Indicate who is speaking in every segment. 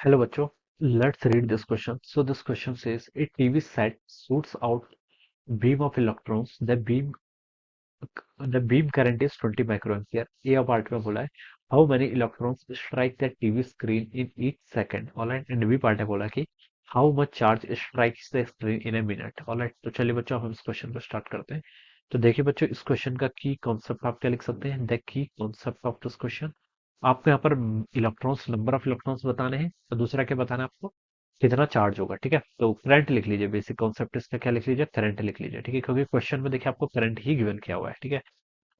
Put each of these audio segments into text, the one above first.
Speaker 1: Hello, bachcho. Let's read this question. So this question says a TV set shoots out beam of electrons. The beam current is 20 microampere. A part में बोला है how many electrons strike the TV screen in each second. Alright. And B part है बोला कि how much charge strikes the screen in a minute. Alright. तो चलिए बच्चों हम इस क्वेश्चन को स्टार्ट करते हैं. तो देखिए बच्चों इस क्वेश्चन का की कॉन्सेप्ट आप क्या लिख सकते हैं. The key concept of this question. आपको यहाँ पर इलेक्ट्रॉन्स नंबर ऑफ इलेक्ट्रॉन्स बताने हैं और दूसरा क्या बताना है आपको कितना चार्ज होगा. ठीक है. तो करंट लिख लीजिए. बेसिक कॉन्सेप्ट इसका क्या लिख लीजिए. करंट लिख लीजिए. ठीक है. क्योंकि क्वेश्चन में देखिए आपको करंट ही गिवन किया हुआ है. ठीक है.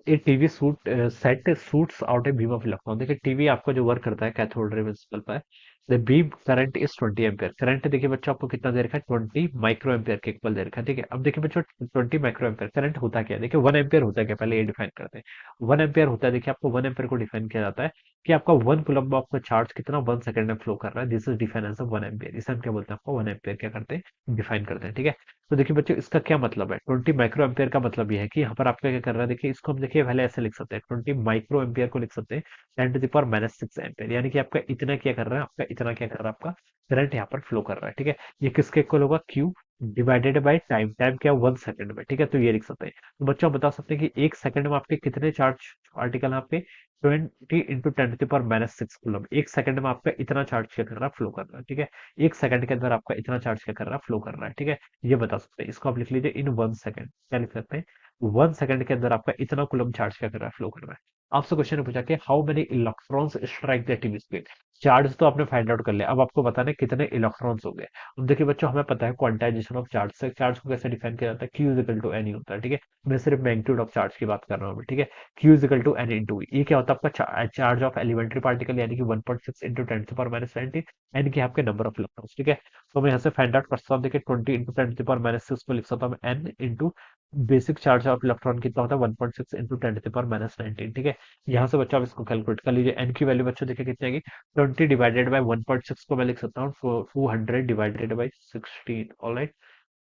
Speaker 1: ये TV suit set suits out a beam of electron. देखिए टीवी आपका जो वर्क करता है कैथोड रे प्रिंसिपल पर. The beam current is 20 ampere. Current देखिए बच्चों आपको कितना दे रखा है 20 माइक्रो एम्पियर के इक्वल दे रखा है. ठीक है. अब देखिए बच्चों 20 माइक्रो एम्पियर करंट होता क्या है. देखिए 1 एम्पियर होता है क्या पहले ये डिफाइन करते हैं. 1 एम्पियर होता है. देखिए आपको 1 एम्पियर को डिफाइन किया जाता है कि आपका 1 कूलम्ब आपका चार्ज कितना 1 सेकंड में फ्लो कर रहा है. This is define as 1 ampere. इसे हम क्या बोलते हैं आपको 1 एम्पियर क्या करते हैं डिफाइन करते हैं. ठीक है. तो देखिए बच्चों इसका क्या मतलब है 20 माइक्रो एम्पियर का मतलब ये है कि यहाँ पर आपका क्या कर रहा है. देखिए इसको हम देखिए पहले ऐसे लिख सकते हैं 20 माइक्रो एम्पियर को लिख सकते हैं 10 to the power - 6 एम्पियर. यानी कि आपका इतना क्या कर रहा है आपका इतना क्या कर रहा है आपका करंट यहाँ पर फ्लो कर रहा है. ठीक है. ये किसके इक्वल होगा Q divided by time. Time क्या 1 सेकंड में. ठीक है. तो ये लिख सकते हैं. तो बच्चों आप बता सकते हैं कि 1 सेकंड में आपके कितने चार्ज आर्टिकल यहाँ पे 20 × 10 to the power - 6 coulomb. 1 second में आपका इतना चार्ज क्या कर रहा है फ्लो कर रहा है. ठीक है. 1 सेकंड के अंदर आपका इतना चार्ज क्या कर रहा है फ्लो कर रहा है. ठीक है. ये बता सकते हैं. इसको आप लिख लीजिए इन 1 सेकंड. क्या लिख सकते हैं 1 सेकंड के अंदर आपका इतना कुलम चार्ज क्या कर रहा है फ्लो कर रहा है. आपसे क्वेश्चन ने पूछा कि how many electrons strike the TV screen. Charge तो आपने फाइंड आउट कर लिया. अब आपको बताना है कितने इलेक्ट्रॉन्स हो गए. अब देखिए बच्चों हमें पता है क्वांटाइजेशन ऑफ चार्ज से चार्ज को कैसे डिफाइन किया जाता है. Q is equal to n होता है. ठीक है. मैं सिर्फ मैग्नीट्यूड ऑफ चार्ज की बात कर रहा हूँ. ठीक है. Q is equal to n into ये क्या होता है आपका चार्ज ऑफ एलिमेंट्री पार्टिकल यानी कि 1.6 into 10 to the power - 19 n की आपके नंबर ऑफ इलेक्ट्रॉन्स. ठीक है. तो मैं यहाँ से फाइंड आउट कर सकता हूँ. देखिए 20 इंटू 10 to the power - 6 को लिख सकता हूँ n into basic charge of electron कितना होता है 1.6 इंटू 10 to the power - 19. ठीक है. यहाँ से बच्चों आप इसको कैलकुलेट कर लीजिए. एन की वैल्यू बच्चों देखिए कितनी आएगी 20 डिवाइडेड बाय 1.6 को मैं लिख सकता हूँ 200 डिवाइडेड बाय 16. ऑलराइट.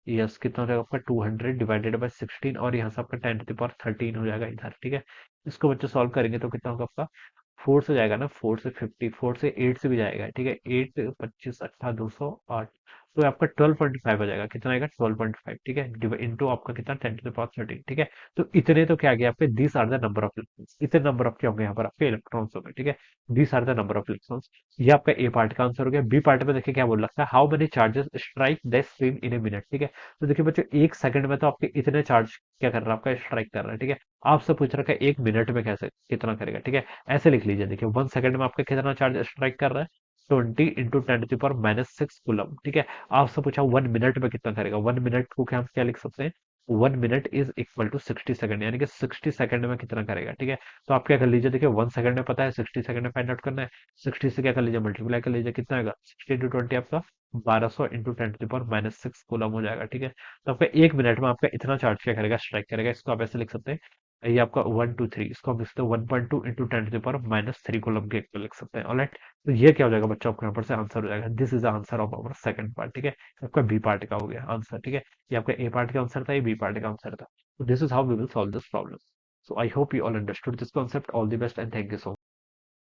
Speaker 1: यस कितना हो जाएगा आपका 200 डिवाइडेड बाय 16 और यहाँ से आपका 10 to the power 13 हो जाएगा इधर. ठीक है. इसको बच्चों सॉल्व करेंगे तो कितना होगा आपका 4 से जाएगा ना 4 से 50 4 से 8 से भी जाएगा. ठीक है. 8 25 18 208 तो आपका 12.5 हो जाएगा. कितना आएगा 12.5. ठीक है. इंटू आपका कितना 10 to the power 13. ठीक है. तो इतने तो क्या आ गया आपके this are the number of electrons. इतने नंबर ऑफ क्या होंगे यहाँ पर आपके इलेक्ट्रॉन्स होंगे. ठीक है. This are the number of electrons. ये आपका ए पार्ट का आंसर हो गया. बी पार्ट में देखिए क्या बोल रखा है how many charges strike the screen in a minute. ठीक है. तो देखिए बच्चों 1 सेकंड में तो आपके इतने चार्ज क्या कर रहा है आपका स्ट्राइक कर रहा है. ठीक है. आपसे पूछ रखा है 1 मिनट में कैसे कितना करेगा. ठीक है. ऐसे लिख लीजिए. देखिए 1 सेकंड में आपका कितना चार्ज स्ट्राइक कर रहा है 20 into 10 to the power - 6 coulomb. ठीक है. आपसे पूछा 1 मिनट में कितना करेगा. 1 मिनट को क्या हम क्या लिख सकते हैं 1 minute is equal to 60 second यानी कि 60 सेकंड में कितना करेगा. ठीक है. तो आप क्या कर लीजिए. देखिए 1 सेकंड में पता है 60 सेकंड में फाइंड आउट करना है. 60 से क्या कर लीजिए मल्टीप्लाई कर लीजिए. कितना आएगा 60 into 20 आपका 1200 into 10 to the power - 6 coulomb हो जाएगा. ठीक है. तो आपका 1 मिनट में आपका इतना चार्ज क्या करेगा स्ट्राइक करेगा. इसको आप ऐसे लिख सकते हैं. ये आपका 1 2 3 इसको हम लिखते हैं 1.2 into 10 to the power - 3 coulomb के इक्वल लिख सकते हैं. ऑलराइट. तो ये क्या हो जाएगा बच्चों आपको यहाँ पर से आंसर हो जाएगा. This is the answer of our second part. ठीक है. आपका बी पार्ट का हो गया आंसर. ठीक है. ये आपका ए पार्ट का आंसर था ये बी पार्ट का आंसर था. So this is how we will solve this problem. So I hope you all understood this concept. All the best and thank you so much.